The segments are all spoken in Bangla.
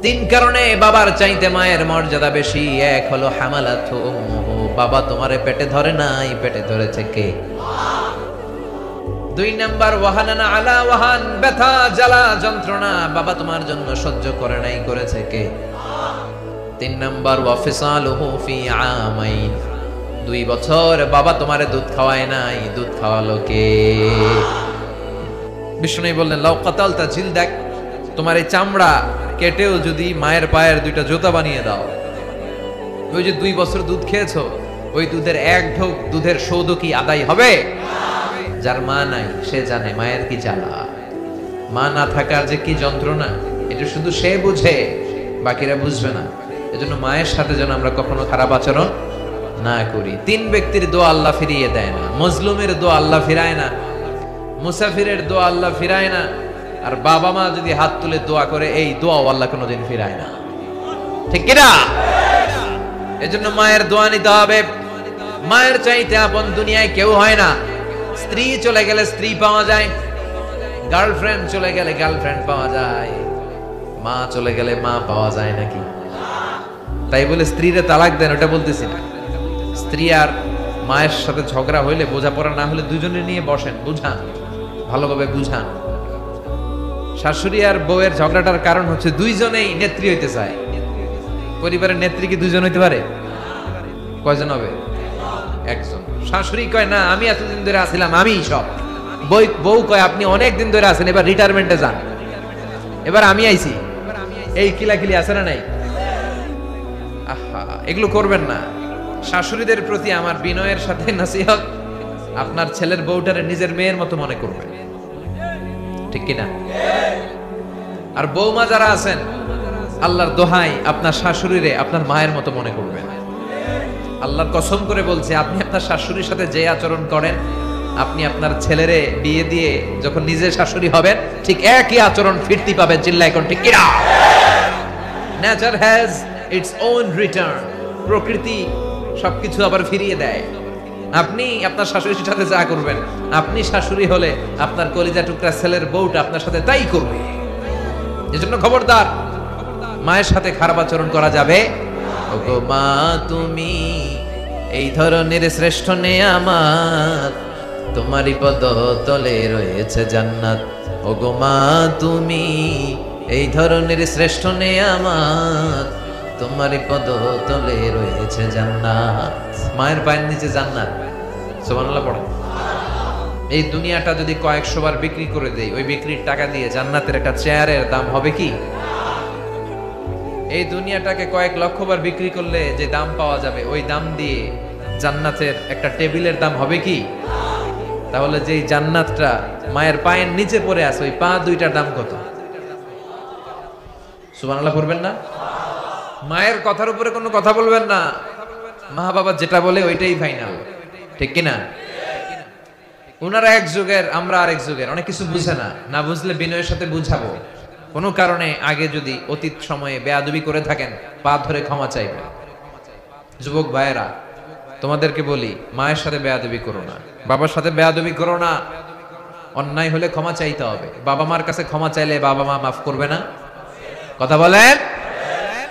তিন কারণে বাবার চাইতে মায়ের মর্যাদা বেশি। এক হলো হামালাতু উম্মুহু, বাবা তোমারে পেটে ধরে নাই, পেটে ধরেছে কে? দুই নাম্বার ওয়াহানানা আলা ওয়াহান, ব্যথা জ্বালা যন্ত্রণা বাবা তোমার জন্য সহ্য করে নাই, করেছে কে? তিন নাম্বার ওয়াফিসালুহু ফি আমাইন, 2 বছর বাবা তোমারে দুধ খাওয়ায় নাই, দুধ খাওয়ালো কে? বিষ্ণু বললেন লাউ কাতালতা জিলদাক, তোমার এই চামড়া কেটেও যদি মায়ের পায়ের 2টা জুতা বানিয়ে দাও, ওই যে 2 বছর দুধ খেয়েছো, ওই দুধের এক ঢোক দুধের সৌদ কি আদায় হবে? যার মা নাই সে জানে মায়ের কি জ্বালা, মা না থাকার যে কি যন্ত্রণা, এটা শুধু সে বুঝে, বাকিরা বুঝবে না। এজন্য মায়ের সাথে যেন আমরা কখনো খারাপ আচরণ না করি। 3 ব্যক্তির দোয়া আল্লাহ ফিরিয়ে দেয় না। মজলুমের দোয়া আল্লাহ ফিরায় না, মুসাফিরের দোয়া আল্লাহ ফিরায় না, আর বাবা মা যদি হাত তুলে দোয়া করে এই দোয়া আল্লাহ কোনোদিন ফিরায় না। ঠিক কিনা? এজন্য মায়ের দোয়া নিতে হবে। মায়ের চাইতে আপন দুনিয়ায় কেউ হয় না। স্ত্রী চলে গেলে স্ত্রী পাওয়া যায়, গার্লফ্রেন্ড চলে গেলে গার্লফ্রেন্ড পাওয়া যায়, মা চলে গেলে মা পাওয়া যায় নাকি? তাই বলে স্ত্রীরে তালাক দেন ওটা বলতেছি না। স্ত্রী আর মায়ের সাথে ঝগড়া হইলে, বোঝাপড়া না হলে দুজনে নিয়ে বসেন, বুঝান, ভালোভাবে বুঝান। শাশুড়ি আর বউয়ের ঝগড়াটার কারণ হচ্ছে দুইজনেই নেত্রী হইতে চায়। পরিবারের নেত্রী কি দুইজন হইতে পারে? কয়জন হবে? একজন। শাশুড়ি কয় না আমি এতদিন ধরে আছিলাম, আমি সব। বউ কয় আপনি অনেক দিন ধরে আছেন, এবার রিটায়ারমেন্টে যান, এবার আমি আইছি। এই কিলাকিলি আছে না নাই? আহা, এগুলো করবেন না। শাশুড়িদের প্রতি আমার বিনয়ের সাথে নসিহত, আপনার ছেলের বউটারে নিজের মেয়ের মতো মনে করবেন, ঠিক কিনা? আর বৌমা যারা আছেন, আল্লাহর দোহাই আপনার শাশুড়িরে আপনার মায়ের মতো মনে করবেন। আল্লাহর কসম করে বলছে, আপনি আপনার শাশুড়ির সাথে যে আচরণ করেন, আপনি আপনার ছেলেরে বিয়ে দিয়ে যখন নিজের শাশুড়ি হবেন, ঠিক একই আচরণ ফিরতি পাবেন। চিল্লায় কোন ঠিক কিনা? Nature has its own return, প্রকৃতি সবকিছু আবার ফিরিয়ে দেয়। আপনি আপনার শাশুড়ির সাথে যা করবেন, আপনি শাশুড়ি হলে আপনার কলিজা টুকরা ছেলের বউটা আপনার সাথে তাই করবে। এজন্য খবরদার, মায়ের সাথে খারাপ আচরণ করা যাবে। ওগো মা তুমি এই ধরনের শ্রেষ্ঠ নেয়ামত, তোমারই পদ তলে রয়েছে জান্নাত। ওগো মা তুমি এই ধরনের শ্রেষ্ঠ নেয়ামত, তোমারই পদ তলে রয়েছে জান্নাত। মায়ের পায়ের নিচে জান্নাত। সুবহানাল্লাহ পড়ে। এই দুনিয়াটা যদি কয়েকশো বার বিক্রি করে দেই, ওই বিক্রির টাকা দিয়ে জান্নাতের একটা চেয়ারের দাম হবে কি? এই দুনিয়াটাকে কয়েক লক্ষ বার বিক্রি করলে যে দাম পাওয়া যাবে, ওই দাম দিয়ে জান্নাতের একটা টেবিলের দাম হবে কি? তাহলে যেই জান্নাতটা মায়ের পায়ের নিচে পড়ে আছে, ওই পা 2টার দাম কত? সুবহানাল্লাহ পড়বেন না? মায়ের কথার উপরে কোনো কথা বলবেন না। মা বাবা যেটা বলে ওইটাই ফাইনাল, ঠিক কিনা? উনারা এক যুগের, আমরা আরেক যুগের, অনেক কিছু বুঝে না। না বুঝলে বিনয়ের সাথে বুঝাবো। কোনো কারণে আগে যদি অতীত সময়ে বেয়াদবি করে থাকেন, পা ধরে ক্ষমা চাইবেন। যুবক ভাইয়েরা, তোমাদেরকে বলি, মায়ের সাথে বেয়াদবি করো না, বাবার সাথে বেয়াদবি করো না। অন্যায় হলে ক্ষমা চাইতে হবে। বাবা মার কাছে ক্ষমা চাইলে বাবা মা মাফ করবে না? কথা বলেন।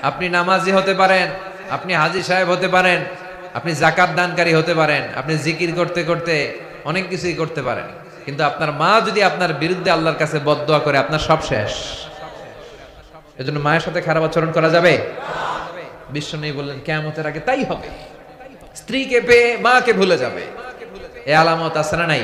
আপনি নামাজি হতে পারেন, আপনি হাজী সাহেব হতে পারেন, আপনি যাকাত দানকারী হতে পারেন, আপনি জিকির করতে করতে অনেক কিছুই করতে পারেন, কিন্তু আপনার মা যদি আপনার বিরুদ্ধে আল্লাহর কাছে বদদোয়া করে, আপনার সব শেষ। এজন্য মায়ের সাথে খারাপ আচরণ করা যাবে? বিশ্বনবী বললেন কিয়ামতের আগে তাই হবে। স্ত্রীকে পেয়ে মাকে ভুলে যাবে, এ আলামত আছে না নাই?